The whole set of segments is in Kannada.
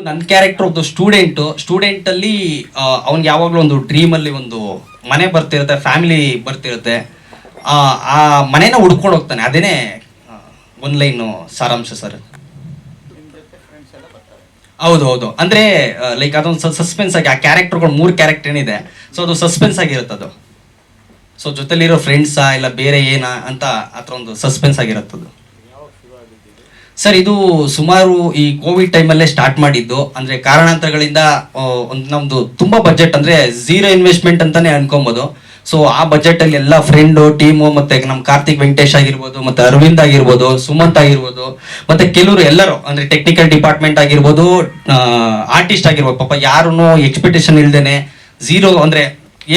ನನ್ನ ಕ್ಯಾರೆಕ್ಟರ್ ಒಂದು ಸ್ಟೂಡೆಂಟಲ್ಲಿ ಅವ್ನಿಗೆ ಯಾವಾಗಲೂ ಒಂದು ಡ್ರೀಮಲ್ಲಿ ಒಂದು ಮನೆ ಬರ್ತಿರುತ್ತೆ, ಫ್ಯಾಮಿಲಿ ಬರ್ತಿರುತ್ತೆ. ಆ ಮನೇನ ಹುಡ್ಕೊಂಡು ಹೋಗ್ತಾನೆ. ಅದೇನೇ ಒಂದು ಲೈನು ಸಾರಾಂಶ ಸರ್. ಹೌದು ಅಂದರೆ ಲೈಕ್ ಅದೊಂದು ಸಸ್ಪೆನ್ಸ್ ಆಗಿ ಆ ಕ್ಯಾರೆಕ್ಟರ್ಗಳು 3 ಕ್ಯಾರೆಕ್ಟರ್ ಏನಿದೆ, ಸೊ ಅದು ಸಸ್ಪೆನ್ಸ್ ಆಗಿರುತ್ತೆ ಅದು. ಸೊ ಜೊತೆಲಿರೋ ಫ್ರೆಂಡ್ಸಾ ಇಲ್ಲ ಬೇರೆ ಏನಾ ಅಂತ ಆ ಥರ ಒಂದು ಸಸ್ಪೆನ್ಸ್ ಆಗಿರುತ್ತದು ಸರ್. ಇದು ಸುಮಾರು ಈ ಕೋವಿಡ್ ಟೈಮಲ್ಲೇ ಸ್ಟಾರ್ಟ್ ಮಾಡಿದ್ದು. ಅಂದರೆ ಕಾರಣಾಂತರಗಳಿಂದ ನಮ್ಮದು ತುಂಬ ಬಜೆಟ್, ಅಂದರೆ ಝೀರೋ ಇನ್ವೆಸ್ಟ್ಮೆಂಟ್ ಅಂತಲೇ ಅನ್ಕೊಬೋದು. ಸೊ ಆ ಬಜೆಟಲ್ಲಿ ಎಲ್ಲ ಫ್ರೆಂಡು ಟೀಮು ಮತ್ತು ನಮ್ಮ ಕಾರ್ತಿಕ್ ವೆಂಕಟೇಶ್ ಆಗಿರ್ಬೋದು, ಮತ್ತು ಅರವಿಂದ್ ಆಗಿರ್ಬೋದು, ಸುಮಂತ್ ಆಗಿರ್ಬೋದು, ಮತ್ತು ಕೆಲವರು ಎಲ್ಲರೂ ಅಂದರೆ ಟೆಕ್ನಿಕಲ್ ಡಿಪಾರ್ಟ್ಮೆಂಟ್ ಆಗಿರ್ಬೋದು, ಆರ್ಟಿಸ್ಟ್ ಆಗಿರ್ಬೋದು, ಪಾಪ ಯಾರೂ ಎಕ್ಸ್ಪೆಕ್ಟೇಷನ್ ಇಲ್ದೇನೆ ಝೀರೋ ಅಂದರೆ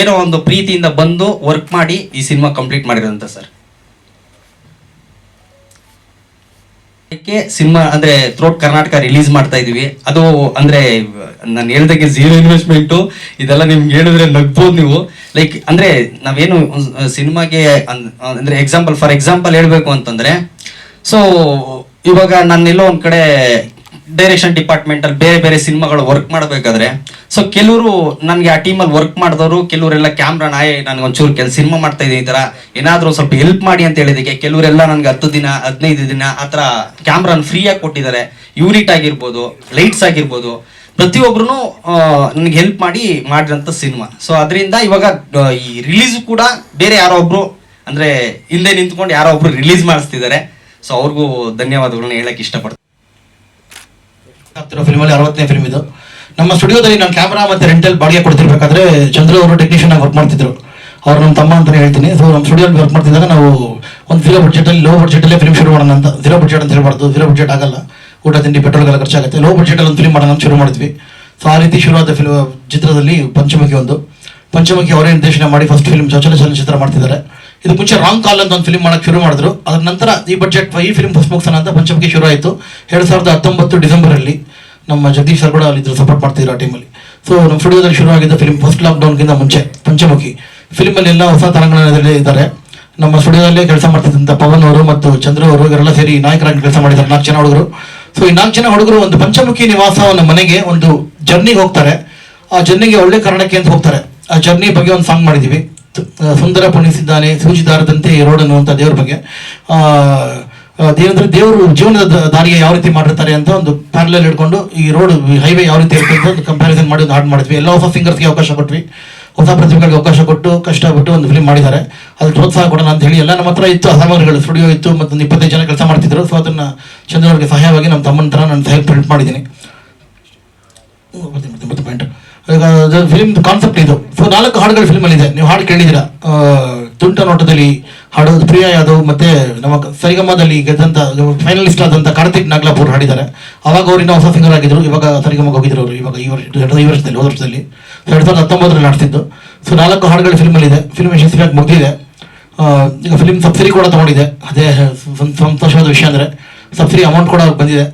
ಏನೋ ಒಂದು ಪ್ರೀತಿಯಿಂದ ಬಂದು ವರ್ಕ್ ಮಾಡಿ ಈ ಸಿನಿಮಾ ಕಂಪ್ಲೀಟ್ ಮಾಡಿರೋಂಥ ಸರ್. ಸಿನಿಮಾ ಅಂದರೆ ಥ್ರೋಟ್ ಕರ್ನಾಟಕ ರಿಲೀಸ್ ಮಾಡ್ತಾ ಇದೀವಿ. ಅದು ಅಂದರೆ ನಾನು ಹೇಳ್ದಾಗೆ ಝೀರೋ ಇನ್ವೆಸ್ಟ್ಮೆಂಟು, ಇದೆಲ್ಲ ನಿಮ್ಗೆ ಹೇಳಿದ್ರೆ ನಗ್ಬೋದು ನೀವು. ಲೈಕ್ ಅಂದರೆ ನಾವೇನು ಸಿನಿಮಾಗೆ ಅಂದರೆ ಫಾರ್ ಎಕ್ಸಾಂಪಲ್ ಹೇಳಬೇಕು ಅಂತಂದರೆ, ಸೊ ಇವಾಗ ನಾನೆಲ್ಲೋ ಒಂದು ಕಡೆ ಡೈರೆಕ್ಷನ್ ಡಿಪಾರ್ಟ್ಮೆಂಟಲ್ಲಿ ಬೇರೆ ಬೇರೆ ಸಿನಿಮಾಗಳು ವರ್ಕ್ ಮಾಡಬೇಕಾದ್ರೆ, ಸೊ ಕೆಲವರು ನನಗೆ ಆ ಟೀಮಲ್ಲಿ ವರ್ಕ್ ಮಾಡಿದವರು ಕೆಲವರೆಲ್ಲ ಕ್ಯಾಮ್ರಾ ನನಗೆ ಒಂಚೂರು ಸಿನಿಮಾ ಮಾಡ್ತಾ ಇದ್ದೀನಿ, ಈ ಥರ ಏನಾದರೂ ಸ್ವಲ್ಪ ಹೆಲ್ಪ್ ಮಾಡಿ ಅಂತ ಹೇಳಿದಕ್ಕೆ ಕೆಲವರೆಲ್ಲ ನನಗೆ 10 ದಿನ 15 ದಿನ ಆ ಥರ ಕ್ಯಾಮ್ರಾನ ಫ್ರೀಯಾಗಿ ಕೊಟ್ಟಿದ್ದಾರೆ. ಯೂನಿಟ್ ಆಗಿರ್ಬೋದು, ಲೈಟ್ಸ್ ಆಗಿರ್ಬೋದು, ಪ್ರತಿಯೊಬ್ಬರೂ ನನಗೆ ಹೆಲ್ಪ್ ಮಾಡಿರೋಂಥ ಸಿನಿಮಾ. ಸೊ ಅದರಿಂದ ಇವಾಗ ಈ ರಿಲೀಸು ಕೂಡ ಬೇರೆ ಯಾರೋ ಒಬ್ರು ಅಂದರೆ ಹಿಂದೆ ನಿಂತ್ಕೊಂಡು ಯಾರೋ ಒಬ್ರು ರಿಲೀಸ್ ಮಾಡಿಸ್ತಿದ್ದಾರೆ. ಸೊ ಅವ್ರಿಗೂ ಧನ್ಯವಾದಗಳನ್ನ ಹೇಳಕ್ಕೆ ಇಷ್ಟಪಡ್ತೀನಿ. ಫಿಲ್ಮಲ್ಲಿ 60ನೇ ಫಿಲ್ಮ್ ಇದು. ನಮ್ಮ ಸ್ಟುಡಿಯೋದಲ್ಲಿ ನಾನು ಕ್ಯಾಮ್ರಾ ಮತ್ತು ರೆಂಟಲ್ ಬಾಡಿಗೆ ಕೊಡ್ತಿರ್ಬೇಕಾದ್ರೆ ಚಂದ್ರು ಅವರು ಟೆಕ್ನಿಷಿಯನ್ ಆಗಿ ವರ್ಕ್ ಮಾಡ್ತಿದ್ರು. ಅವ್ರು ನಮ್ಮ ತಮ್ಮ ಅಂತಲೇ ಹೇಳ್ತೀನಿ. ಸೊ ನಮ್ಮ ಸ್ಟುಡಿಯೋಲ್ಲಿ ವರ್ಕ್ ಮಾಡ್ತಿದ್ದಾಗ ನಾವು ಒಂದು ಲೋ ಬಡ್ಜೆಟಲ್ಲೇ ಫಿಲ್ಮ್ ಶುರು ಮಾಡೋಣ ಅಂತ. ಝೀರೋ ಬಡ್ಜೆಟ್ ಅಂತ ಹೇಳ್ಬಾರ್ದು, ಝೀರೋ ಬಡ್ಜೆಟ್ ಆಗಲ್ಲ, ಊಟ ತಿಂಡಿ ಪೆಟ್ರೋಲ್ಗೆಲ್ಲ ಖರ್ಚಾಗುತ್ತೆ. ಲೋ ಬಡ್ಜೆಟಲ್ಲಿ ಒಂದು ಫಿಲ್ಮ್ ಮಾಡೋಣ ಅಂತ ಶುರು ಮಾಡಿದ್ವಿ. ಸೊ ಆ ರೀತಿ ಶುರುವಾದ ಚಿತ್ರದಲ್ಲಿ ಪಂಚಮುಖಿ ಅವರೇ ನಿರ್ದೇಶನ ಮಾಡಿ ಫಸ್ಟ್ ಫಿಲ್ಮ್ ಚಲನಚಿತ್ರ ಮಾಡ್ತಿದ್ದಾರೆ. ಇದು ಮುಂಚೆ ರಾಂಗ್ ಕಾಲ್ ಅಂತ ಒಂದು ಫಿಲ್ಮ್ ಮಾಡೋಕ್ಕೆ ಶುರು ಮಾಡಿದ್ರು. ಅದರ ನಂತರ ಈ ಫಿಲ್ಮ್ ಫಸ್ಟ್ ಮುಗಿಸೋಣ ಅಂತ ಪಂಚಮುಖಿ ಶುರು ಆಯಿತು 2019 ಡಿಸೆಂಬರಲ್ಲಿ. ನಮ್ಮ ಜಗದೀಶ್ ಸರ್ ಕೂಡ ಅಲ್ಲಿದ್ರು, ಸಪೋರ್ಟ್ ಮಾಡ್ತಿದ್ರು ಆ ಟೈಮಲ್ಲಿ. ಸೊ ನಮ್ಮ ಸ್ಟುಡಿಯೋದಲ್ಲಿ ಶುರು ಆಗಿದ್ದ ಫಿಲ್ಮ್ ಫಸ್ಟ್ ಲಾಕ್ಡೌನ್ಗಿಂತ ಮುಂಚೆ ಪಂಚಮುಖಿ ಫಿಲ್ಮಲ್ಲಿ ಎಲ್ಲ ಹೊಸ ತರಂಗಣದಲ್ಲಿ ಇದ್ದಾರೆ. ನಮ್ಮ ಸ್ಟುಡಿಯೋದಲ್ಲೇ ಕೆಲಸ ಮಾಡ್ತಿದ್ದಂಥ ಪವನ್ ಅವರು ಮತ್ತು ಚಂದ್ರು ಅವರು ಇವರೆಲ್ಲ ಸೇರಿ ನಾಯಕರಾಗಿ ಕೆಲಸ ಮಾಡಿದ್ದಾರೆ, 4 ಜನ ಹುಡುಗರು. ಸೊ ಈ 4 ಜನ ಹುಡುಗರು ಒಂದು ಪಂಚಮುಖಿ ನಿವಾಸ ಒಂದು ಮನೆಗೆ ಒಂದು ಜರ್ನಿಗೆ ಹೋಗ್ತಾರೆ. ಆ ಜರ್ನಿಗೆ ಒಳ್ಳೆ ಕಾರಣಕ್ಕೆ ಅಂತ ಹೋಗ್ತಾರೆ. ಆ ಜರ್ನಿ ಬಗ್ಗೆ ಒಂದು ಸಾಂಗ್ ಮಾಡಿದ್ದೀವಿ, ಸುಂದರ ಪುಣಿಸಿದ್ದಾನೆ ಸೂಜಿದಾರದಂತೆ ಈ ರೋಡ್ ಅನ್ನುವಂಥ ದೇವ್ರ ಬಗ್ಗೆ. ದೇವರು ಜೀವನದ ದಾರಿಗೆ ಯಾವ ರೀತಿ ಮಾಡಿರ್ತಾರೆ ಅಂತ ಒಂದು ಪ್ಯಾರಲಲ್ ಹಿಡ್ಕೊಂಡು ಈ ರೋಡ್ ಹೈವೇ ಯಾವ ರೀತಿ ಇರುತ್ತೆ ಅಂತ ಒಂದು ಕಂಪ್ಯಾರಿಸನ್ ಮಾಡಿ ಒಂದು ಹಾಡು ಮಾಡಿದ್ವಿ. ಎಲ್ಲ ಹೊಸ ಸಿಂಗರ್ಸ್ಗೆ ಅವಕಾಶ ಕೊಟ್ವಿ, ಹೊಸ ಪ್ರತಿಭೆಗಳಿಗೆ ಅವಕಾಶ ಕೊಟ್ಟು ಕಷ್ಟಪಟ್ಟು ಒಂದು ಫಿಲ್ಮ್ ಮಾಡಿದ್ದಾರೆ. ಅದು ಪ್ರೋತ್ಸಾಹ ಕೊಡೋಣ ಅಂತ ಹೇಳಿ ಎಲ್ಲ ನಮ್ಮ ಹತ್ರ ಇತ್ತು, ಸಾಮಗ್ರಿಗಳು ಸ್ಟುಡಿಯೋ ಇತ್ತು, ಮತ್ತು 25 ಜನ ಕೆಲಸ ಮಾಡ್ತಿದ್ರು. ಸೊ ಅದನ್ನು ಚಂದ್ರವ್ರಿಗೆ ಸಹಾಯವಾಗಿ ನಮ್ಮ ತಮ್ಮನ ಥರ ನಾನು ಸಹಾಯ ಪ್ರಿಂಟ್ ಮಾಡಿದ್ದೀನಿ. ಪಾಯಿಂಟ್ ಈಗ ಫಿಲ್ಮ್ ಕಾನ್ಸೆಪ್ಟ್ ಇದು. ಸೊ 4 ಹಾಡುಗಳು ಫಿಲ್ಮಲ್ಲಿದೆ, ನೀವು ಹಾಡು ಕೇಳಿದ್ದೀರಾ. ತುಂಟ ನೋಟದಲ್ಲಿ ಹಾಡೋದು ಪ್ರಿಯಾ ಯಾದವ್, ಮತ್ತೆ ನಮ್ಮ ಸರಿಗಮದಲ್ಲಿ ಗೆದ್ದಂಥ ಫೈನಲಿಸ್ಟ್ ಆದಂಥ ಕಾರ್ತಿಕ್ ನಾಗ್ಲಾಪುರ್ ಹಾಡಿದ್ದಾರೆ. ಅವಾಗ ಅವ್ರು ಇನ್ನೂ ಹೊಸ ಸಿಂಗರ್ ಆಗಿದ್ರು, ಇವಾಗ ಸರಿಗಮಗೆ ಹೋಗಿದ್ರು ಅವರು. ಇವಾಗ ಈ ವರ್ಷದಲ್ಲಿ 2019 ಆಡ್ತಿದ್ದು. ಸೊ 4 ಹಾಡುಗಳು ಫಿಲ್ಮಲ್ಲಿದೆ. ಫಿಲ್ಮ್ ಯಶಸ್ವಿಯಾಗಿ ಮುಗಿದಿದೆ. ಈಗ ಫಿಲ್ಮ್ ಸಬ್ಸಿಡಿ ಕೂಡ ತೊಗೊಂಡಿದೆ. ಅದೇ ಸಂತೋಷವಾದ ವಿಷಯ ಅಂದರೆ ಸಬ್ಸಿಡಿ ಅಮೌಂಟ್ ಕೂಡ ಬಂದಿದೆ.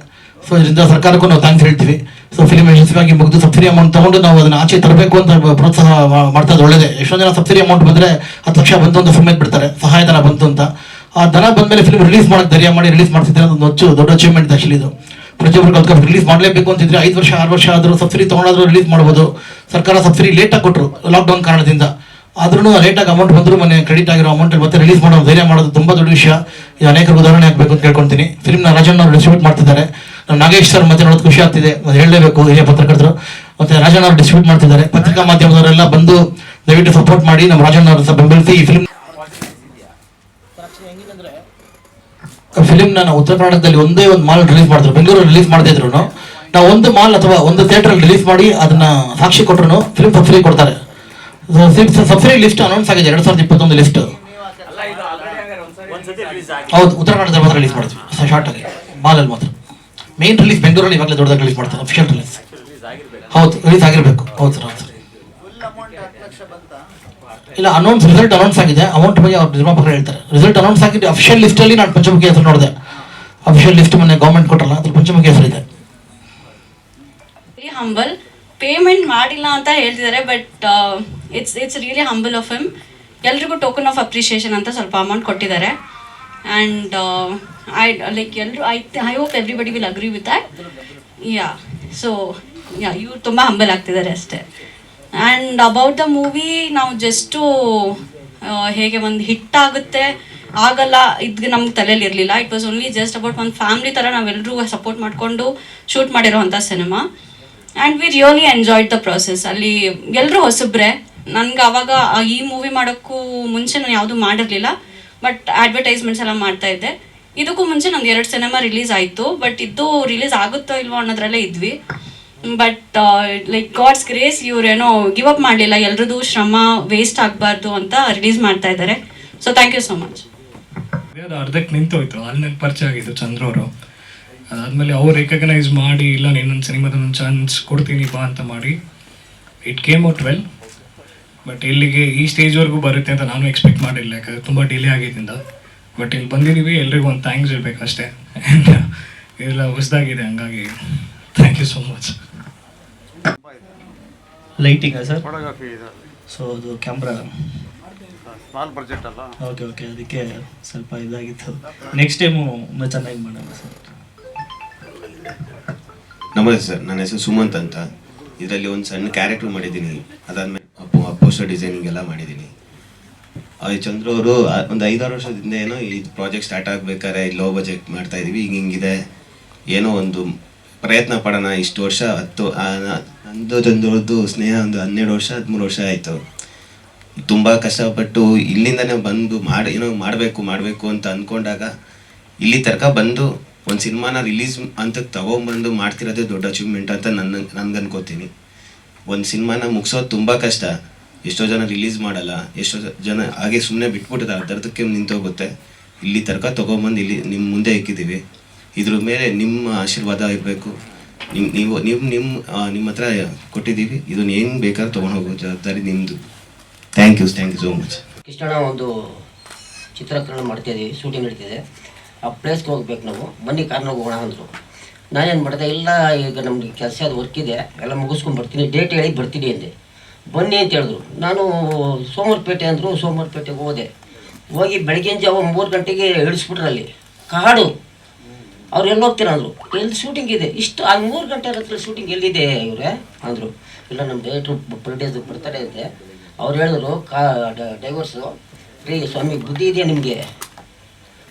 ಸೊ ಇದರಿಂದ ಸರ್ಕಾರಕ್ಕೂ ನಾವು ಥ್ಯಾಂಕ್ಸ್ ಹೇಳ್ತೀವಿ. ಸೊ ಫಿಲ್ಮ್ ಯಶಸ್ವಿಯಾಗಿ ಮುಗಿದು ಸಬ್ಸಿಡಿ ಅಮೌಂಟ್ ತೊಗೊಂಡು ನಾವು ಅದನ್ನು ಆಚೆ ತರಬೇಕು ಅಂತ ಪ್ರೋತ್ಸಾಹ ಮಾಡ್ತಾ ಇದ್ದು ಒಳ್ಳೆಯದೇ. ಎಷ್ಟೊಂದು ಜನ ಸಬ್ಸಿಡಿ ಅಮೌಂಟ್ ಬಂದರೆ 10 ಲಕ್ಷ ಬಂತು ಅಂತ ಸುಮ್ಮನೆ ಬಿಡ್ತಾರೆ, ಸಹಾಯಧನ ಬಂತು ಅಂತ. ಆ ಧನ ಬಂದಮೇಲೆ ಫಿಲ್ಮ್ ರಿಲೀಸ್ ಮಾಡೋಕ್ಕೆ ಧೈರ್ಯ ಮಾಡಿ ರಿಲೀಸ್ ಮಾಡ್ತಿದ್ದಾರೆ. ಒಂದು ದೊಡ್ಡ ಅಚೀವ್ಮೆಂಟ್ ಆ್ಯಕ್ಚುಲಿ ಇದು. ಪ್ರತಿಯೊಬ್ಬರು ಕಲ್ತ್ಕೊಂಡು ರಿಲೀಸ್ ಮಾಡಲೇಬೇಕು ಅಂತಿದ್ರೆ 5 ವರ್ಷ 6 ವರ್ಷ ಆದರೂ ಸಬ್ಸಿಡಿ ತೊಗೊಂಡಾದ್ರೂ ರಿಲೀಸ್ ಮಾಡ್ಬೋದು. ಸರ್ಕಾರ ಸಬ್ಸಿಡಿ ಲೇಟಾಗಿ ಕೊಟ್ಟರು ಲಾಕ್ಡೌನ್ ಕಾರಣದಿಂದ, ಆದ್ರೂ ಲೇಟಾಗಿ ಅಮೌಂಟ್ ಬಂದರೂ ಮೊನ್ನೆ ಕ್ರೆಡಿಟ್ ಆಗಿರೋ ಅಮೌಂಟ್ ಮತ್ತೆ ರಿಲೀಸ್ ಮಾಡೋ ಧೈರ್ಯ ಮಾಡೋದು ತುಂಬ ದೊಡ್ಡ ವಿಷಯ. ಇದು ಅನೇಕರಿಗೆ ಉದಾಹರಣೆ ಆಗಬೇಕು ಅಂತ ಕೇಳ್ಕೊತೀನಿ. ಫಿಲ್ಮ್ನ ರಾಜಣ್ಣ ಅವರು ಡಿಸ್ಟ್ರಿಬ್ಯೂಟ್ ಮಾಡ್ತಿದ್ದಾರೆ. ನಾಗೇಶ್ ಸರ್ ಮತ್ತೆ ನೋಡೋದು ಖುಷಿ ಆಗ್ತಿದೆ, ಅದು ಹೇಳಲೇಬೇಕು. ಹಿರಿಯ ಪತ್ರಕರ್ತರು ಮತ್ತೆ ರಾಜಣ್ಣ ಅವರು ಡಿಸ್ಟ್ರಿಬ್ಯೂಟ್ ಮಾಡ್ತಿದ್ದಾರೆ. ಪತ್ರಿಕಾ ಮಾಧ್ಯಮದವರೆಲ್ಲ ಬಂದು ದಯವಿಟ್ಟು ಸಪೋರ್ಟ್ ಮಾಡಿ, ನಮ್ಮ ರಾಜಣ್ಣ ಅವರು ಬೆಂಬಲಿಸಿ ಈ ಫಿಲ್ಮ್ನ ನಾವು ಉತ್ತರ ಕರ್ನಾಟಕದಲ್ಲಿ ಒಂದೇ ಒಂದು ಮಾಲ್ ರಿಲೀಸ್ ಮಾಡಿದ್ರು, ಬೆಂಗಳೂರು ರಿಲೀಸ್ ಮಾಡದೇ ಇದ್ರು ನಾವು ಒಂದು ಮಾಲ್ ಅಥವಾ ಒಂದು ಥಿಯೇಟರ್ ರಿಲೀಸ್ ಮಾಡಿ ಅದನ್ನ ಸಾಕ್ಷಿ ಕೊಟ್ಟರು ಫಿಲ್ಮ್ ಸಬ್ಸಿಡಿ ಕೊಡ್ತಾರೆ. ಸಬ್ಸಿಡಿ ಲಿಸ್ಟ್ ಅನೌನ್ಸ್ ಆಗಿದೆ 2021 ಲಿಸ್ಟ್. ಹೌದು, ಉತ್ತರ ಕನ್ನಡದಲ್ಲಿ ಮಾತ್ರ ರಿಲೀಸ್ ಮಾಡಿದ್ವಿ ಶಾರ್ಟ್ ಆಗಿ, ಮಾಲಲ್ಲಿ ಮಾತ್ರ. ಮೇನ್ ರಿಲೀಸ್ ಬೆಂಗಳೂರಲ್ಲಿ ಇವಾಗಲೇ ದೊಡ್ಡದಾಗಿ ರಿಲೀಸ್ ಮಾಡ್ತಾರೆ, ಅಫಿಷಿಯಲ್ ರಿಲೀಸ್. ಹೌದು, ರಿಲೀಸ್ ಆಗಿರಬೇಕು. ಹೌದು ಸರ್, ಹೌದು ಸರ್. ಇಲ್ಲ, ರಿಸಲ್ಟ್ ಅನೌನ್ಸ್ ಆಗಿದೆ. ಅಮೌಂಟ್ ಬಗ್ಗೆ ಅವ್ರು ನಿರ್ಮಾಪಕರು ಹೇಳ್ತಾರೆ. ರಿಸಲ್ಟ್ ಅನೌನ್ಸ್ ಆಗಿದೆ. ಅಫಿಷಿಯಲ್ ಲಿಸ್ಟಲ್ಲಿ ನಾನು ಪಂಚಮುಖಿ ಹೆಸರು ನೋಡಿದೆ. ಅಫಿಷಿಯಲ್ ಲಿಸ್ಟ್ ಮೊನ್ನೆ ಗೌರ್ಮೆಂಟ್ ಕೊಟ್ಟಲ್ಲ, ಅದ್ರ ಪಂಚಮುಖಿ ಹೆಸರಿದೆ. ಹಂಬಲ್ ಪೇಮೆಂಟ್ ಮಾಡಿಲ್ಲ ಅಂತ ಹೇಳ್ತಿದ್ದಾರೆ, but it's really humble of him. ಎಲ್ರಿಗೂ ಟೋಕನ್ ಆಫ್ ಅಪ್ರಿಷಿಯೇಷನ್ ಅಂತ ಸ್ವಲ್ಪ ಅಮೌಂಟ್ ಕೊಟ್ಟಿದ್ದಾರೆ. And I hope everybody will agree with that. Yeah, so ಇವ್ರು ತುಂಬ ಹಂಬಲ್ ಆಗ್ತಿದ್ದಾರೆ ಅಷ್ಟೇ. ಆ್ಯಂಡ್ ಅಬೌಟ್ ದ ಮೂವಿ ನಾವು ಜಸ್ಟು ಹೇಗೆ ಒಂದು ಹಿಟ್ ಆಗುತ್ತೆ ಆಗಲ್ಲ ಇದು ನಮ್ಗೆ ತಲೆಯಲ್ಲಿ ಇರಲಿಲ್ಲ. It was only just about ಒಂದು ಫ್ಯಾಮಿಲಿ ಥರ ನಾವೆಲ್ಲರೂ ಸಪೋರ್ಟ್ ಮಾಡಿಕೊಂಡು ಶೂಟ್ ಮಾಡಿರೋವಂಥ cinema. And we really enjoyed the process. ಅಲ್ಲಿ ಎಲ್ಲರೂ ಹೊಸಬ್ರೆ. ನನಗೆ ಆವಾಗ ಈ ಮೂವಿ ಮಾಡೋಕ್ಕೂ ಮುಂಚೆ ನಾನು ಯಾವುದೂ ಮಾಡಿರಲಿಲ್ಲ, ಬಟ್ ಅಡ್ವರ್ಟೈಸ್ಮೆಂಟ್ಸ್ ಎಲ್ಲ ಮಾಡ್ತಾಯಿದ್ದೆ. ಇದಕ್ಕೂ ಮುಂಚೆ ನಂದು 2 ಸಿನಿಮಾ ರಿಲೀಸ್ ಆಯಿತು, ಬಟ್ ಇದು ರಿಲೀಸ್ ಆಗುತ್ತೋ ಇಲ್ವೋ ಅನ್ನೋದ್ರಲ್ಲೇ ಇದ್ವಿ. ಬಟ್ ಲೈಕ್ ಗಾಡ್ಸ್ ಗ್ರೇಸ್ ಇವರೇನೋ ಗಿವ್ ಅಪ್ ಮಾಡಲಿಲ್ಲ, ಎಲ್ರದ್ದು ಶ್ರಮ ವೇಸ್ಟ್ ಆಗಬಾರ್ದು ಅಂತ ರಿಲೀಸ್ ಮಾಡ್ತಾ ಇದ್ದಾರೆ. So thank you so much. ಅದು ಅರ್ಧಕ್ಕೆ ನಿಂತೋಯ್ತು, ಅಲ್ಲಿ ನನಗೆ ಪರಿಚಯ ಆಗಿದ್ದು ಚಂದ್ರ ಅವರು. ಅದಾದಮೇಲೆ ಅವ್ರು ರೆಕಗ್ನೈಸ್ ಮಾಡಿ ಇಲ್ಲ ನೀನೊಂದು ಸಿನಿಮಾದ ಒಂದು ಚಾನ್ಸ್ ಕೊಡ್ತೀನಿ ಬಾ ಅಂತ ಮಾಡಿ it came out well. But ಇಲ್ಲಿಗೆ ಈ ಸ್ಟೇಜ್ವರೆಗೂ ಬರುತ್ತೆ ಅಂತ ನಾನು ಎಕ್ಸ್ಪೆಕ್ಟ್ ಮಾಡಿಲ್ಲ, ಯಾಕಂದರೆ ತುಂಬ ಡಿಲೇ ಆಗಿದ್ದರಿಂದ. ಬಟ್ ಇಲ್ಲಿ ಬಂದಿದ್ದೀವಿ, ಎಲ್ರಿಗೂ ಒಂದು ಥ್ಯಾಂಕ್ಸ್ ಇರಬೇಕು ಅಷ್ಟೇ. ಇದೆಲ್ಲ ಹೊಸದಾಗಿದೆ, ಹಂಗಾಗಿ ಥ್ಯಾಂಕ್ ಯು ಸೋ ಮಚ್. ಲೈಟಿಂಗಾ ಸರ್? ಫೋಟೋಗ್ರಫಿ ಇದೆ. ಸೊ ಅದು ಕ್ಯಾಮ್ರಾ ಸ್ಮಾಲ್ ಬಡ್ಜೆಟ್ ಅಲ್ಲ. ಓಕೆ ಓಕೆ, ಅದಕ್ಕೆ ಸ್ವಲ್ಪ ಇದಾಗಿತ್ತು. ನೆಕ್ಸ್ಟ್ ಟೈಮು ಚೆನ್ನಾಗಿ ಮಾಡೋಣ ಸರ್. ನಮಸ್ತೆ ಸರ್, ನನ್ನ ಹೆಸರು ಸುಮಂತ್ ಅಂತ. ಇದರಲ್ಲಿ ಒಂದು ಸಣ್ಣ ಕ್ಯಾರೆಕ್ಟರ್ ಮಾಡಿದ್ದೀನಿ. ಅದಾದಮೇಲೆ ಪೋಸ್ಟರ್ ಡಿಸೈನಿಂಗ್ ಎಲ್ಲ ಮಾಡಿದ್ದೀನಿ. ಚಂದ್ರ ಅವರು ಒಂದು 5-6 ವರ್ಷದಿಂದ ಏನೋ ಈ ಪ್ರಾಜೆಕ್ಟ್ ಸ್ಟಾರ್ಟ್ ಆಗಬೇಕಾದ್ರೆ ಲೋ ಬಜೆಟ್ ಮಾಡ್ತಾ ಇದ್ದೀವಿ, ಹಿಂಗಿದೆ, ಏನೋ ಒಂದು ಪ್ರಯತ್ನ ಪಡೋಣ. ಇಷ್ಟು ವರ್ಷ 10 ನಂದು ಚಂದ್ರದ್ದು ಸ್ನೇಹ ಒಂದು 12 ವರ್ಷ 13 ವರ್ಷ ಆಯಿತು. ತುಂಬ ಕಷ್ಟಪಟ್ಟು ಇಲ್ಲಿಂದನೇ ಬಂದು ಏನೋ ಮಾಡಬೇಕು ಅಂತ ಅಂದ್ಕೊಂಡಾಗ ಇಲ್ಲಿ ತನಕ ಬಂದು ಒಂದು ಸಿನಿಮಾನ ರಿಲೀಸ್ ಅಂತ ತೊಗೊಂಬಂದು ಮಾಡ್ತಿರೋದೇ ದೊಡ್ಡ ಅಚೀವ್ಮೆಂಟ್ ಅಂತ ನನ್ಗೆ ಅನ್ಕೋತೀನಿ. ಒಂದು ಸಿನಿಮಾನ ಮುಗಿಸೋದು ತುಂಬ ಕಷ್ಟ. ಎಷ್ಟೋ ಜನ ರಿಲೀಸ್ ಮಾಡಲ್ಲ, ಎಷ್ಟೋ ಜನ ಹಾಗೆ ಸುಮ್ಮನೆ ಬಿಟ್ಬಿಟ್ಟಿದ್ದಾರೆ, ಅರ್ಧಕ್ಕೆ ನಿಂತೋಗುತ್ತೆ. ಇಲ್ಲಿ ತನಕ ತೊಗೊಂಬಂದು ಇಲ್ಲಿ ನಿಮ್ಮ ಮುಂದೆ ಇಕ್ಕಿದ್ದೀವಿ. ಇದ್ರ ಮೇಲೆ ನಿಮ್ಮ ಆಶೀರ್ವಾದ ಇರಬೇಕು. ನಿಮ್ಮ ಹತ್ರ ಕೊಟ್ಟಿದ್ದೀವಿ, ಇದನ್ನ ಏನು ಬೇಕಾದ್ರೂ ತೊಗೊಂಡೋಗೋ ಜವಾಬ್ದಾರಿ ನಿಮ್ಮದು. Thank you so much. ಕೃಷ್ಣಣ್ಣ ಒಂದು ಚಿತ್ರೀಕರಣ ಮಾಡ್ತಾಯಿದ್ದೀವಿ, ಶೂಟಿಂಗ್ ನಡೀತಿದೆ. ಆ ಪ್ಲೇಸ್ಗೆ ಹೋಗ್ಬೇಕು ನಾವು, ಬನ್ನಿ ಕಾರ್ನಾಗ ಹೋಗೋಣ ಅಂದರು. ನಾನೇನು ಮಾಡಿದೆ, ಇಲ್ಲ ಈಗ ನಮಗೆ ಕೆಲಸ ಅದು ವರ್ಕ್ ಇದೆ, ಎಲ್ಲ ಮುಗಿಸ್ಕೊಂಡು ಬರ್ತೀನಿ, ಡೇಟ್ ಹೇಳಿ ಬರ್ತೀನಿ ಅಂದೆ. ಬನ್ನಿ ಅಂತ ಹೇಳಿದ್ರು. ನಾನು ಸೋಮವಾರಪೇಟೆ ಅಂದರು, ಸೋಮವಾರಪೇಟೆಗೆ ಹೋಗಿ ಬೆಳಗಿನ ಜಾವ 3 ಗಂಟೆಗೆ ಇಳಿಸ್ಬಿಟ್ರು. ಅಲ್ಲಿ ಕಾಡು. ಅವ್ರು ಎಲ್ಲಿ ಹೋಗ್ತೀರ ಅಂದರು. ಎಲ್ಲಿ ಶೂಟಿಂಗ್ ಇದೆ, ಇಷ್ಟು ಆ 3 ಗಂಟೆ ಹತ್ರ ಶೂಟಿಂಗ್ ಎಲ್ಲಿದೆ ಇವರೇ ಅಂದರು. ಇಲ್ಲ ನಮ್ಮ ಡೈರೆಕ್ಟ್ರು ಪರ್ಡೇದು ಬರ್ತಾರೆ ಅಂತೆ. ಅವ್ರು ಹೇಳಿದ್ರು, ಡೈವರ್ಸು ರೀ ಸ್ವಾಮಿ, ಬುದ್ಧಿ ಇದೆಯಾ ನಿಮಗೆ?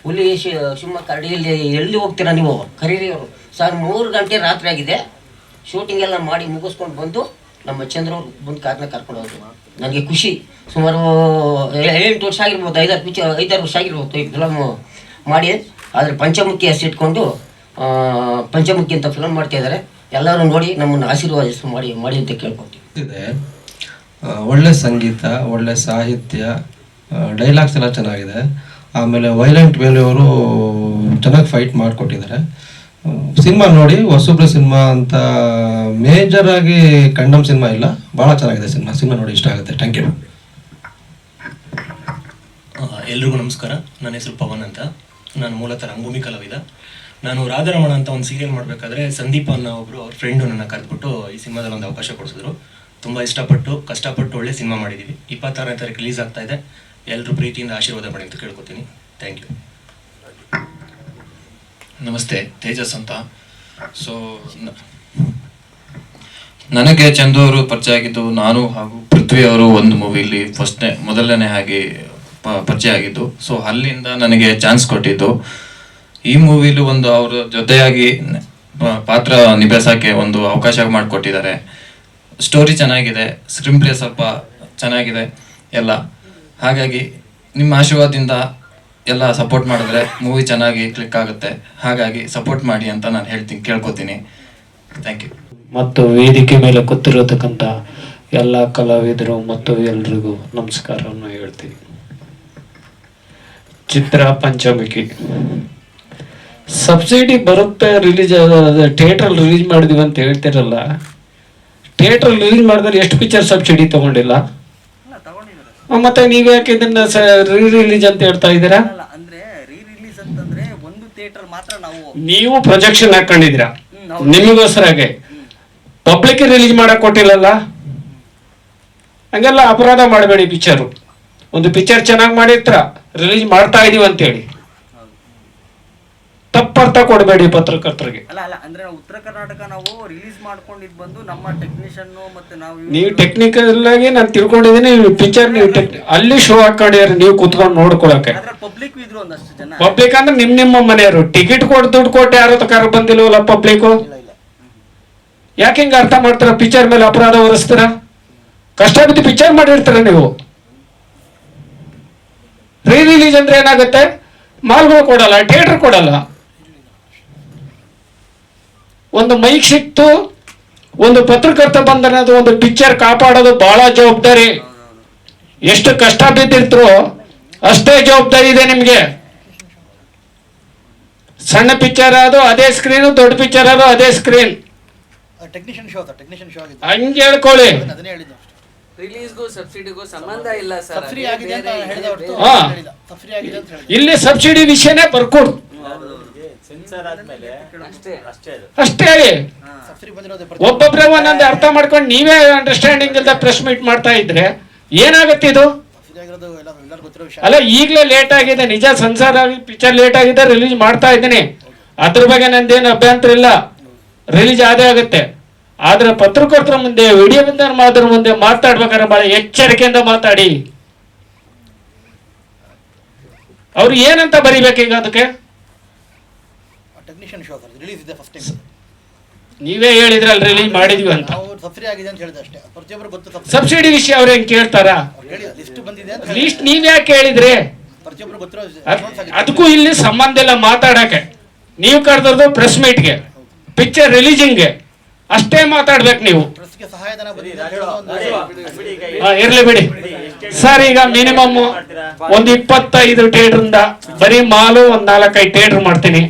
ಹುಲಿ ಶಿವಮೊಗ್ಗ ಅಡಿಯಲ್ಲಿ ಎಲ್ಲಿ ಹೋಗ್ತೀರಾ ನೀವು? ಕರೀರಿ ಅವರು. ಸರ್ 3 ಗಂಟೆ ರಾತ್ರಿ ಆಗಿದೆ, ಶೂಟಿಂಗ್ ಎಲ್ಲ ಮಾಡಿ ಮುಗಿಸ್ಕೊಂಡು ಬಂದು ನಮ್ಮ ಚಂದ್ರವ್ರು ಬಂದು ಕಾರ್ನ ಕರ್ಕೊಂಡು ಹೋದ್ರು. ನನಗೆ ಖುಷಿ. ಸುಮಾರು 8 ವರ್ಷ ಆಗಿರ್ಬೋದು, 5-6 ವರ್ಷ ಆಗಿರ್ಬೋದು ಈ ಫಿಲಮ್ ಮಾಡಿ. ಆದರೆ ಪಂಚಮುಖಿ ಹೆಸರಿಟ್ಕೊಂಡು ಪಂಚಮುಖಿ ಅಂತ ಫಿಲಮ್ ಮಾಡ್ತಾಯಿದ್ದಾರೆ. ಎಲ್ಲರೂ ನೋಡಿ ನಮ್ಮನ್ನು ಆಶೀರ್ವಾದಿಸಿ ಮಾಡಿ ಅಂತ ಕೇಳ್ಕೊತೀವಿ. ಒಳ್ಳೆ ಸಂಗೀತ, ಒಳ್ಳೆ ಸಾಹಿತ್ಯ, ಡೈಲಾಗ್ಸ್ ಎಲ್ಲ ಚೆನ್ನಾಗಿದೆ. ಆಮೇಲೆ ವೈಲೆಂಟ್ ವೇಲೆಯವರು ಚೆನ್ನಾಗಿ ಫೈಟ್ ಮಾಡಿಕೊಟ್ಟಿದ್ದಾರೆ. ಸಿನಿಮಾ ನೋಡಿ, ಹೊಸಬ್ರ ಸಿನಿಮಾ ಅಂತ ಮೇಜರ್ ಆಗಿ ಕಂಡಮ್ ಸಿನಿಮಾ ಇಲ್ಲ, ಭಾಳ ಚೆನ್ನಾಗಿದೆ ಸಿನಿಮಾ ನೋಡಿ ಇಷ್ಟ ಆಗುತ್ತೆ. Thank you. ಎಲ್ರಿಗೂ ನಮಸ್ಕಾರ. ನನ್ನ ಹೆಸರು ಪವನ್ ಅಂತ. ನಾನು ಮೂಲತಃ ರಂಗಭೂಮಿ ಕಲಾವಿದ. ನಾನು ರಾಧಾರಮಣ ಅಂತ ಒಂದು ಸೀರಿಯಲ್ ಮಾಡಬೇಕಾದ್ರೆ ಸಂದೀಪ್ ಅನ್ನೋ ಒಬ್ಬರು ಅವ್ರ ಫ್ರೆಂಡು ನನ್ನ ಕರೆದ್ಬಿಟ್ಟು ಈ ಸಿನಿಮಾದಲ್ಲಿ ಒಂದು ಅವಕಾಶ ಕೊಡಿಸಿದ್ರು. ತುಂಬ ಇಷ್ಟಪಟ್ಟು ಕಷ್ಟಪಟ್ಟು ಒಳ್ಳೆ ಸಿನಿಮಾ ಮಾಡಿದ್ದೀವಿ. 26ನೇ ತಾರೀಕು ರಿಲೀಸ್ ಆಗ್ತಾ ಇದೆ. ಎಲ್ಲರೂ ಪ್ರೀತಿಯಿಂದ ಆಶೀರ್ವಾದ ಮಾಡಿ ಅಂತ ಕೇಳ್ಕೊತೀನಿ. Thank you. ನಮಸ್ತೆ, ತೇಜಸ್ ಅಂತ. ಸೊ ನನಗೆ ಚಂದು ಅವರು ಪರಿಚಯ ಆಗಿದ್ದು, ನಾನು ಹಾಗೂ ಪೃಥ್ವಿ ಅವರು ಒಂದು ಮೂವಿಲಿ ಮೊದಲನೇ ಆಗಿ ಪರಿಚಯ ಆಗಿದ್ದು. ಸೊ ಅಲ್ಲಿಂದ ನನಗೆ ಚಾನ್ಸ್ ಕೊಟ್ಟಿದ್ದು. ಈ ಮೂವಿಲು ಒಂದು ಅವ್ರ ಜೊತೆಯಾಗಿ ಪಾತ್ರ ನಿಭಾಯಿಸೋಕ್ಕೆ ಒಂದು ಅವಕಾಶ ಮಾಡಿಕೊಟ್ಟಿದ್ದಾರೆ. ಸ್ಟೋರಿ ಚೆನ್ನಾಗಿದೆ, ಸ್ಕ್ರೀನ್ ಪ್ಲೇ ಸ್ವಲ್ಪ ಚೆನ್ನಾಗಿದೆ ಎಲ್ಲ. ಹಾಗಾಗಿ ನಿಮ್ಮ ಆಶೀರ್ವಾದದಿಂದ ಎಲ್ಲ ಸಪೋರ್ಟ್ ಮಾಡಿದ್ರೆ ಮೂವಿ ಚೆನ್ನಾಗಿ ಕ್ಲಿಕ್ ಆಗುತ್ತೆ. ಹಾಗಾಗಿ ಸಪೋರ್ಟ್ ಮಾಡಿ ಅಂತ ನಾನು ಕೇಳ್ಕೊತೀನಿ. Thank you. ಮತ್ತು ವೇದಿಕೆ ಮೇಲೆ ಕೂತಿರತಕ್ಕಂಥ ಎಲ್ಲ ಕಲಾವಿದರು ಮತ್ತು ಎಲ್ರಿಗೂ ನಮಸ್ಕಾರವನ್ನು ಹೇಳ್ತೀನಿ. ಚಿತ್ರ ಪಂಚಮುಖಿ ಸಬ್ಸಿಡಿ ಬರುತ್ತೆ, ಥಿಯೇಟ್ರಲ್ಲಿ ರಿಲೀಸ್ ಮಾಡಿದೀವಿ ಅಂತ ಹೇಳ್ತಿರಲ್ಲ. ಥಿಯೇಟ್ರಲ್ಲಿ ರಿಲೀಸ್ ಮಾಡಿದ್ರೆ ಎಷ್ಟು ಪಿಕ್ಚರ್ ಸಬ್ಸಿಡಿ ತಗೊಂಡಿಲ್ಲ? ಮತ್ತೆ ನೀವ್ ಯಾಕೆ ಇದನ್ನ ರಿಲೀಸ್ ಅಂತ ಹೇಳ್ತಾ ಇದ್ದೀರಾ? ನೀವು ಪ್ರೊಜೆಕ್ಷನ್ ಹಾಕೊಂಡಿದ್ದೀರಾ ನಿಮಗೋಸ್ಕರಾಗೆ, ಪಬ್ಲಿಕ್ ರಿಲೀಸ್ ಮಾಡಕ್ ಕೊಟ್ಟಿಲ್ಲಲ್ಲ. ಹಂಗೆಲ್ಲ ಅಪರಾಧ ಮಾಡಬೇಡಿ. ಪಿಕ್ಚರು ಒಂದು ಪಿಕ್ಚರ್ ಚೆನ್ನಾಗಿ ಮಾಡಿರ್ತೀರ, ರಿಲೀಸ್ ಮಾಡ್ತಾ ಇದೀವಿ ಅಂತೇಳಿ ತಪ್ಪು ಅರ್ಥ ಕೊಡಬೇಡಿ ಪತ್ರಕರ್ತರಿಗೆ. ಅಲ್ಲ ಅಲ್ಲ ಅಂದ್ರೆ ನಾವು ಉತ್ತರ ಕರ್ನಾಟಕ ನಾವು ರಿಲೀಸ್ ಮಾಡ್ಕೊಂಡಿದ್ ಬಂದು ನಮ್ಮ ಟೆಕ್ನಿಷಿಯನ್ ಮತ್ತೆ ನಾವು ನೀವು ಟೆಕ್ನಿಕಲ್ ಆಗಿ ನಾನು ತಿಳ್ಕೊಂಡಿದ್ದೀನಿ. ಪಿಕ್ಚರ್ ನೀವು ಅಲ್ಲಿ ಶೋ ಹಾಕೊಂಡಿರಿ, ನೀವು ಕುತ್ಕೊಂಡು ನೋಡ್ಕೊಳಕ್ಕೆ. ಪಬ್ಲಿಕ್ ಇದ್ರು ಒಂದಷ್ಟು ಜನ. ಪಬ್ಲಿಕ್ ಅಂದ್ರೆ ನಿಮ್ಮ ಮನೆಯವರು ಟಿಕೆಟ್ ಕೊಟ್ಟು ದುಡ್ಡು ಕೊಟ್ಟು ಯಾರು ಕರ ಬಂದಿಲ್ವಲ್ಲ ಪಬ್ಲಿಕ್. ಯಾಕೆ ಹಿಂಗ ಅರ್ಥ ಮಾಡ್ತಾರ? ಪಿಕ್ಚರ್ ಮೇಲೆ ಅಪರಾಧ ಹೊರಿಸ್ತಾರ? ಕಷ್ಟ ಬಿದ್ದು ಪಿಕ್ಚರ್ ಮಾಡಿರ್ತಾರ ನೀವು. ರೀ ರಿಲೀಸ್ ಅಂದ್ರೆ ಏನಾಗುತ್ತೆ? ಮಾಲ್ಗಳು ಕೊಡಲ್ಲ, ಥಿಯೇಟರ್ ಕೊಡಲ್ಲ. ಒಂದು ಮೈಕ್ ಸಿಕ್ತು, ಒಂದು ಪತ್ರಕರ್ತ ಬಂದನದು, ಒಂದು ಪಿಕ್ಚರ್ ಕಾಪಾಡೋದು ಬಹಳ ಜವಾಬ್ದಾರಿ. ಎಷ್ಟು ಕಷ್ಟ ಬಿದ್ದಿರ್ತರೋ ಅಷ್ಟೇ ಜವಾಬ್ದಾರಿ ಇದೆ ನಿಮ್ಗೆ. ಸಣ್ಣ ಪಿಕ್ಚರ್ ಅದು ಅದೇ ಸ್ಕ್ರೀನ್, ದೊಡ್ಡ ಪಿಕ್ಚರ್ ಅದು ಅದೇ ಸ್ಕ್ರೀನ್. ಹಂಗೆ ಹೇಳ್ಕೊಳ್ಳಿ. ರಿಲೀಸ್ಗೂ ಸಬ್ಸಿಡಿಗೂ ಸಂಬಂಧ ಇಲ್ಲ ಸರ್. ಇಲ್ಲಿ ಸಬ್ಸಿಡಿ ವಿಷಯನೇ ಬರ್ಕೊಡು ಅಷ್ಟೇ ಹೇಳಿ. ಒಬ್ಬೊಬ್ರೆ ಒಂದೊಂದು ಅರ್ಥ ಮಾಡ್ಕೊಂಡು ನೀವೇ ಅಂಡರ್ಸ್ಟ್ಯಾಂಡಿಂಗ್ ಇಲ್ದ ಪ್ರೆಸ್ ಮೀಟ್ ಮಾಡ್ತಾ ಇದ್ರೆ ಏನಾಗತ್ತೆ ಇದು? ಅಲ್ಲ ಈಗಲೇ ಲೇಟ್ ಆಗಿದೆ ನಿಜ, ಸಂಸಾರ ಪಿಕ್ಚರ್ ಲೇಟ್ ಆಗಿದೆ, ರಿಲೀಸ್ ಮಾಡ್ತಾ ಇದ್ದೀನಿ. ಅದ್ರ ಬಗ್ಗೆ ನಂದೇನು ಅಭ್ಯಂತರ ಇಲ್ಲ, ರಿಲೀಸ್ ಆದೇ ಆಗುತ್ತೆ. ಆದ್ರೆ ಪತ್ರಕರ್ತರ ಮುಂದೆ, ವಿಡಿಯೋ ಮಾಧ್ಯಮ ಮುಂದೆ ಮಾತಾಡ್ಬೇಕಾದ್ರೆ ಬಹಳ ಎಚ್ಚರಿಕೆಯಿಂದ ಮಾತಾಡಿ. ಅವ್ರು ಏನಂತ ಬರಿಬೇಕೀಗ ಅದಕ್ಕೆ? ನೀವೇ ಹೇಳಿದ್ರಲ್ಲ ರಿಲೀಸ್ ಮಾಡಿದ್ವಿ ಅಂತ. ಸಬ್ಸಿಡಿ ವಿಷಯ ಅವ್ರು ಹೆಂಗ್ ಕೇಳ್ತಾರ? ಲೀಸ್ಟ್ ನೀವ್ ಯಾಕೆ ಹೇಳಿದ್ರಿ? ಅದಕ್ಕೂ ಇಲ್ಲಿ ಸಂಬಂಧ ಇಲ್ಲ ಮಾತಾಡಕ್ಕೆ. ನೀವು ಕರೆದದ್ದು ಪ್ರೆಸ್ ಮೀಟ್ಗೆ, ಪಿಕ್ಚರ್ ರಿಲೀಸಿಂಗ್ಗೆ ಅಷ್ಟೇ ಮಾತಾಡ್ಬೇಕು ನೀವು. ಇರ್ಲಿ ಬಿಡಿ ಸರ್. ಈಗ ಮಿನಿಮಮ್ ಒಂದು 25 ಥಿಯೇಟರ್ ಬರೀ ಮಾಲು ಒಂದು 4-5 ಥಿಯೇಟರ್ ಮಾಡ್ತೀನಿ.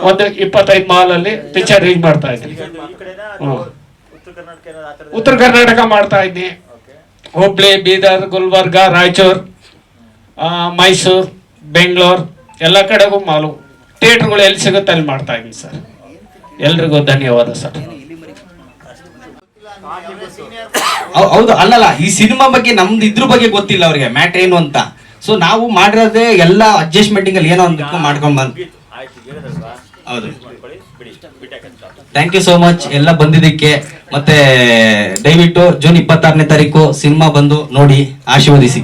ಒಂದು 25 ಮಾಲ್ ಅಲ್ಲಿ ಪಿಕ್ಚರ್ ರಿಲೀಸ್ ಮಾಡ್ತಾ ಇದ್ದೀನಿ. ಉತ್ತರ ಕರ್ನಾಟಕ ಮಾಡ್ತಾ ಇದ್ದೀನಿ. ಹುಬ್ಳಿ, ಬೀದರ್, ಗುಲ್ಬರ್ಗ, ರಾಯಚೂರು, ಮೈಸೂರು, ಬೆಂಗಳೂರು ಎಲ್ಲ ಕಡೆಗೂ ಮಾಲು ಥಿಯೇಟರ್ಗಳು ಎಲ್ಲಿ ಸಿಗುತ್ತೆ ಅಲ್ಲಿ ಮಾಡ್ತಾ ಇದ್ದೀನಿ ಸರ್. ಎಲ್ರಿಗೂ ಧನ್ಯವಾದ ಸರ್. ಹೌದು, ಅಲ್ಲಲ್ಲ ಈ ಸಿನಿಮಾ ಬಗ್ಗೆ ನಮ್ದು ಇದ್ರ ಬಗ್ಗೆ ಗೊತ್ತಿಲ್ಲ ಅವ್ರಿಗೆ ಮ್ಯಾಟ್ರ್ ಏನು ಅಂತ. ಸೊ ನಾವು ಮಾಡಿರೋದೇ ಎಲ್ಲ ಅಡ್ಜಸ್ಟ್ಮೆಂಟಿಂಗ್ ಅಲ್ಲಿ ಏನೋ ಒಂದು ಮಾಡ್ಕೊಂಡ್ ಬಂದ್. ಹೌದು, ಥ್ಯಾಂಕ್ ಯು ಸೋ ಮಚ್ ಎಲ್ಲ ಬಂದಿದ್ದಕ್ಕೆ. ಮತ್ತೆ ದಯವಿಟ್ಟು ಜೂನ್ 26ನೇ ತಾರೀಕು ಸಿನಿಮಾ ಬಂದು ನೋಡಿ ಆಶೀರ್ವದಿಸಿ.